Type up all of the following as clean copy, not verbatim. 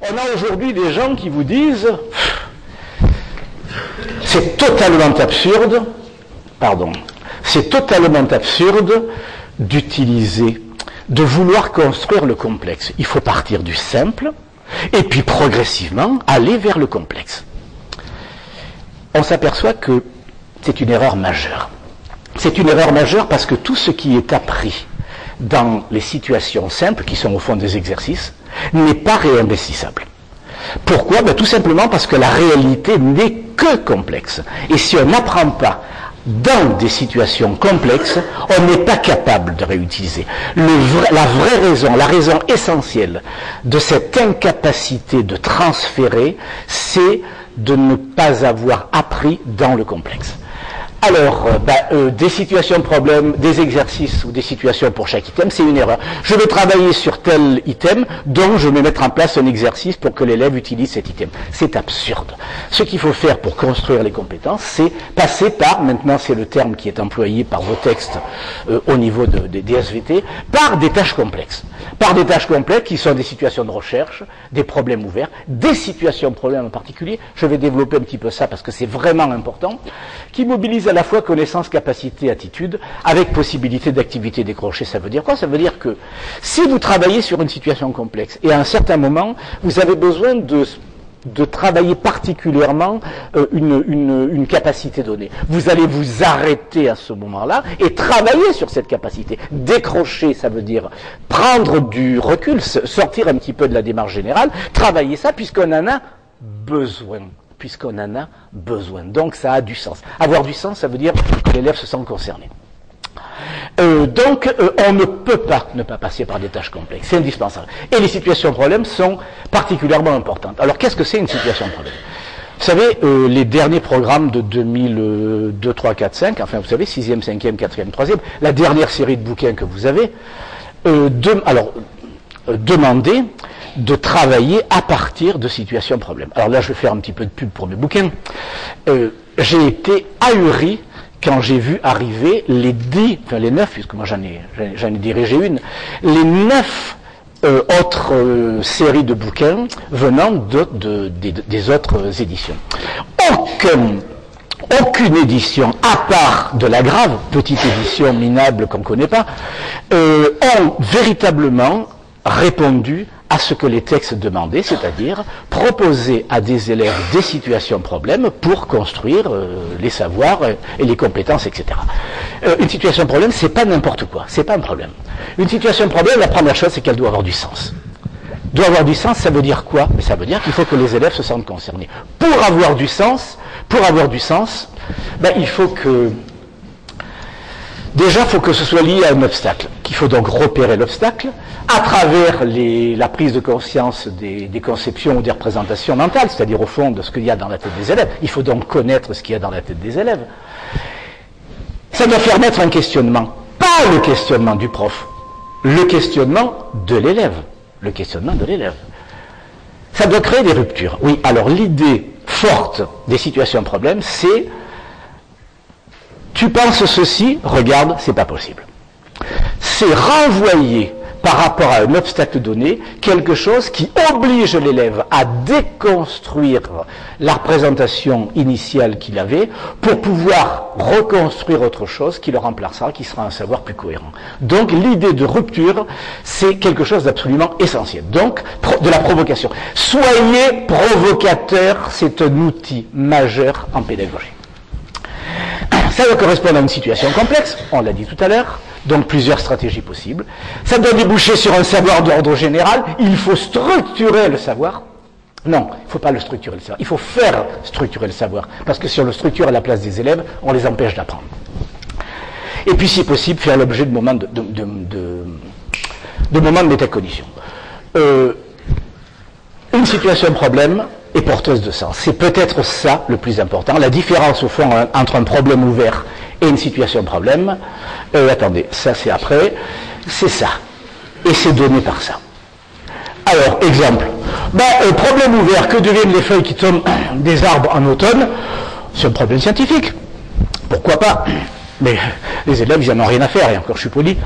On a aujourd'hui des gens qui vous disent c'est totalement absurde, d'utiliser, de vouloir construire le complexe. Il faut partir du simple et puis progressivement aller vers le complexe. On s'aperçoit que c'est une erreur majeure. C'est une erreur majeure parce que tout ce qui est appris dans les situations simples, qui sont au fond des exercices, n'est pas réinvestissable. Pourquoi? Tout simplement parce que la réalité n'est que complexe. Et si on n'apprend pas dans des situations complexes, on n'est pas capable de réutiliser. La vraie raison, la raison essentielle de cette incapacité de transférer, c'est de ne pas avoir appris dans le complexe. Alors, des situations de problème, des exercices ou des situations pour chaque item, c'est une erreur. Je vais travailler sur tel item, donc je vais mettre en place un exercice pour que l'élève utilise cet item. C'est absurde. Ce qu'il faut faire pour construire les compétences, c'est passer par, maintenant c'est le terme qui est employé par vos textes au niveau des SVT, par des tâches complexes. Par des tâches complexes qui sont des situations de recherche, des problèmes ouverts, des situations de problèmes en particulier. Je vais développer un petit peu ça parce que c'est vraiment important, qui mobilisent à la fois connaissance, capacité, attitude, avec possibilité d'activité décrochée. Ça veut dire quoi? Ça veut dire que si vous travaillez sur une situation complexe et à un certain moment, vous avez besoin de travailler particulièrement une capacité donnée. Vous allez vous arrêter à ce moment-là et travailler sur cette capacité. Décrocher, ça veut dire prendre du recul, sortir un petit peu de la démarche générale, travailler ça puisqu'on en a besoin. Donc ça a du sens. Avoir du sens, ça veut dire que l'élève se sent concerné. Donc on ne peut pas ne pas passer par des tâches complexes, c'est indispensable. Et les situations de problème sont particulièrement importantes. Alors qu'est-ce que c'est une situation de problème? Vous savez, les derniers programmes de 2002, 3, 4, 5, enfin vous savez, 6e, 5e, 4e, 3e, la dernière série de bouquins que vous avez, demandez de travailler à partir de situations de problème. Alors là, je vais faire un petit peu de pub pour mes bouquins. J'ai été ahuri quand j'ai vu arriver les 9, puisque moi j'en ai dirigé une, les 9 autres séries de bouquins venant des autres éditions. Aucune édition, à part de la Grave, petite édition minable qu'on ne connaît pas, ont véritablement répondu à ce que les textes demandaient, c'est-à-dire proposer à des élèves des situations de problème pour construire les savoirs et les compétences, etc. Une situation de problème, c'est pas n'importe quoi, c'est pas un problème. Une situation de problème, la première chose, c'est qu'elle doit avoir du sens. Doit avoir du sens, ça veut dire quoi? Mais ça veut dire qu'il faut que les élèves se sentent concernés. Pour avoir du sens, il faut que déjà, il faut que ce soit lié à un obstacle, qu'il faut donc repérer l'obstacle à travers la prise de conscience des conceptions ou des représentations mentales, c'est-à-dire au fond de ce qu'il y a dans la tête des élèves. Il faut donc connaître ce qu'il y a dans la tête des élèves. Ça doit faire naître un questionnement, pas le questionnement du prof, le questionnement de l'élève. Le questionnement de l'élève. Ça doit créer des ruptures. Oui, alors l'idée forte des situations de problème, c'est tu penses ceci, regarde, c'est pas possible. C'est renvoyer par rapport à un obstacle donné quelque chose qui oblige l'élève à déconstruire la représentation initiale qu'il avait pour pouvoir reconstruire autre chose qui le remplacera, qui sera un savoir plus cohérent. Donc l'idée de rupture, c'est quelque chose d'absolument essentiel. Donc de la provocation. Soyez provocateur, c'est un outil majeur en pédagogie. Ça doit correspondre à une situation complexe, on l'a dit tout à l'heure, donc plusieurs stratégies possibles. Ça doit déboucher sur un savoir d'ordre général, il faut structurer le savoir. Non, il ne faut pas le structurer le savoir, il faut faire structurer le savoir, parce que si on le structure à la place des élèves, on les empêche d'apprendre. Et puis si possible, faire l'objet de moments de métacognition. Une situation de problème est porteuse de sens. C'est peut-être ça le plus important. La différence au fond entre un problème ouvert et une situation de problème, attendez, ça c'est après, c'est ça. Et c'est donné par ça. Alors, exemple. Problème ouvert, que deviennent les feuilles qui tombent des arbres en automne? C'est un problème scientifique. Pourquoi pas? Mais les élèves, ils n'en ont rien à faire, et encore je suis poli.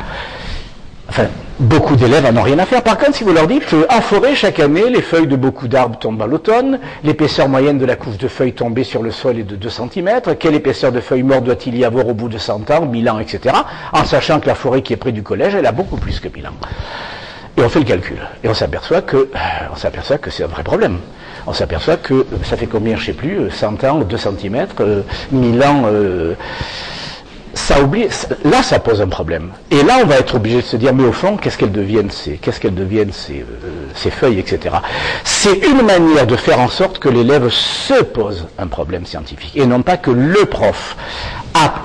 Enfin, Beaucoup d'élèves en ont rien à faire. Par contre, si vous leur dites, en forêt, chaque année, les feuilles de beaucoup d'arbres tombent à l'automne, l'épaisseur moyenne de la couche de feuilles tombées sur le sol est de 2 cm, quelle épaisseur de feuilles mortes doit-il y avoir au bout de 100 ans, 1000 ans, etc., en sachant que la forêt qui est près du collège, elle a beaucoup plus que 1000 ans. Et on fait le calcul. Et on s'aperçoit que c'est un vrai problème. On s'aperçoit que ça fait combien, je ne sais plus, 100 ans, 2 cm, 1000 ans... là, ça pose un problème. Et là, on va être obligé de se dire, mais au fond, qu'est-ce qu'elles deviennent ces feuilles, etc. C'est une manière de faire en sorte que l'élève se pose un problème scientifique, et non pas que le prof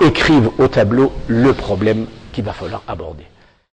écrive au tableau le problème qu'il va falloir aborder.